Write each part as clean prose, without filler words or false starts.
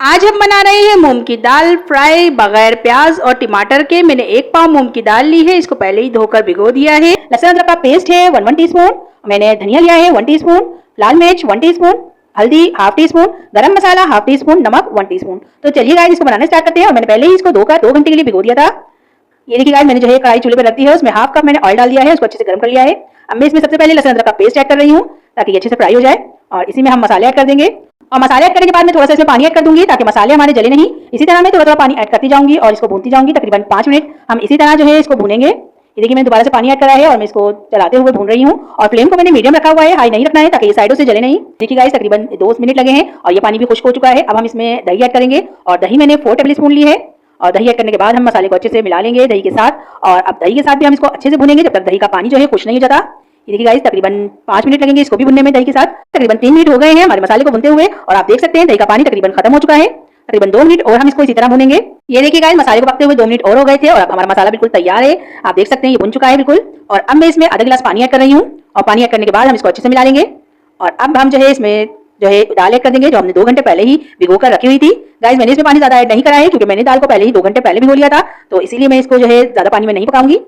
आज हम बना रहे हैं मूंग की दाल फ्राई बगैर प्याज और टमाटर के। मैंने 1 पाव मूंग की दाल ली है, इसको पहले ही धोकर भिगो दिया है। लहसुन अदरक का पेस्ट है 1 टीस्पून। मैंने धनिया लिया है 1 टीस्पून, लाल मिर्च 1 टीस्पून, हल्दी हाफ टी स्पून, गरम मसाला हाफ टी स्पून, नमक 1 टीस्पून। तो चलिए गाइस इसको बनाना स्टार्ट करते हैं। और मैंने पहले ही इसको धोकर 2 घंटे के लिए भिगो दिया था। ये देखिए गाइस मैंने जो है कढ़ाई चूल्हे पर रख दी है, उसमें हाफ कप मैंने ऑयल डाल दिया है, उसको अच्छे से गर्म कर लिया है। अब मैं इसमें सबसे पहले लहसुन अदरक का पेस्ट ऐड कर रही हूँ ताकि ये अच्छे से फ्राई हो जाए। और इसी में हम मसाले ऐड कर देंगे। और मसाले ऐड करने के बाद मैं थोड़ा सा इसमें पानी ऐड कर दूंगी ताकि मसाले हमारे जले नहीं। इसी तरह मैं थोड़ा थोड़ा पानी ऐड करती जाऊंगी और इसको भूनती जाऊंगी। तकरीबन 5 मिनट हम इसी तरह जो है इसको भूनेंगे। ये देखिए मैंने दोबारा से पानी ऐड करा है और मैं इसको चलाते हुए भून रही हूँ। और फ्लेम को मैंने मीडियम रखा हुआ है, हाई नहीं रखना है ताकि ये साइडों से जले नहीं। देखिए गाइस तकरीबन 2 मिनट लगे हैं और ये पानी भी खुश्क हो चुका है। अब हम इसमें दही ऐड करेंगे और दही मैंने 4 टेबल स्पून ली है। और दही ऐड करने के बाद हम मसाले को अच्छे से मिला लेंगे दही के साथ। और अब दही के साथ भी हम इसको अच्छे से भुनेंगे जब तक दही का पानी जो है खुश नहीं हो जाता। ये देखिए गाइस तकरीबन 5 मिनट लगेंगे इसको भी भुनने में दही के साथ। तकरीबन 3 मिनट हो गए हैं हमारे मसाले को भुनते हुए और आप देख सकते हैं दही का पानी तकरीबन खत्म हो चुका है। तकरीबन 2 मिनट और हम इसको इसी तरह भुनेंगे। ये देखिए गाइस मसाले को पकते हुए 2 मिनट और हो गए थे और अब हमारा मसाला बिल्कुल तैयार है। आप देख सकते हैं ये भुन चुका है बिल्कुल। और अब मैं इसमें आधा गिलास पानी ऐड कर रही हूँ और पानी ऐड करने के बाद हम इसको अच्छे से मिला लेंगे। और अब हम जो है इसमें जो है दाल ऐड कर देंगे जो हमने 2 घंटे पहले ही भिगो कर रखी हुई थी। गाइस मैंने इसमें पानी ज्यादा ऐड नहीं करा है क्योंकि मैंने दाल को पहले ही 2 घंटे पहले भिगो लिया था, तो इसीलिए मैं इसको जो है ज्यादा पानी में नहीं पकाऊंगी।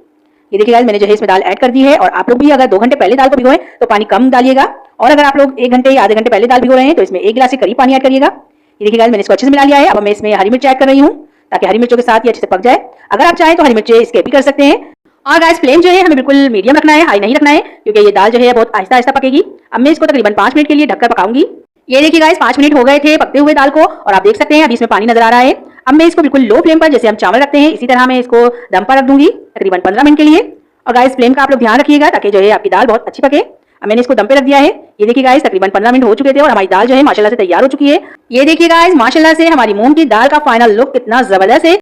ये देखिए गाइस मैंने जो है इसमें दाल ऐड कर दी है। और आप लोग भी अगर 2 घंटे पहले दाल को भिगोएं तो पानी कम डालिएगा। और अगर आप लोग 1 घंटे या आधे घंटे पहले दाल भिगो रहे हैं तो इसमें 1 गिलास से करीब पानी ऐड करिएगा। ये देखिए गाइस मैंने इसको अच्छे से मिला लिया है। अब मैं इसमें हरी मिर्च ऐड कर रही हूँ ताकि हरी मिर्चों के साथ ये अच्छे से पक जाए। अगर आप चाहें तो हरी मिर्चें स्किप भी कर सकते हैं। और गाइस फ्लेम जो है हमें बिल्कुल मीडियम रखना है, हाई नहीं रखना है क्योंकि ये दाल जो है बहुत आहिस्ता आहिस्ता पकेगी। अब मैं इसको तकरीबन 5 मिनट के लिए ढककर पकाऊंगी। ये देखिए गाइस 5 मिनट हो गए थे पकते हुए दाल को और आप देख सकते हैं अभी इसमें पानी नजर आ रहा है। अब मैं इसको बिल्कुल लो फ्लेम पर जैसे हम चावल रखते हैं इसी तरह मैं इसको दम पर रख दूंगी तकरीबन 15 मिनट के लिए। और गाइस फ्लेम का आप लोग ध्यान रखिएगा ताकि जो है आपकी दाल बहुत अच्छी पके। अब मैंने इसको दम पे रख दिया है। ये देखिए गाइस तकरीबन 15 मिनट हो चुके थे और हमारी दाल जो है माशाल्लाह से तैयार हो चुकी है। ये देखिए गाइस माशाल्लाह से हमारी मूंग की दाल का फाइनल लुक कितना जबरदस्त है।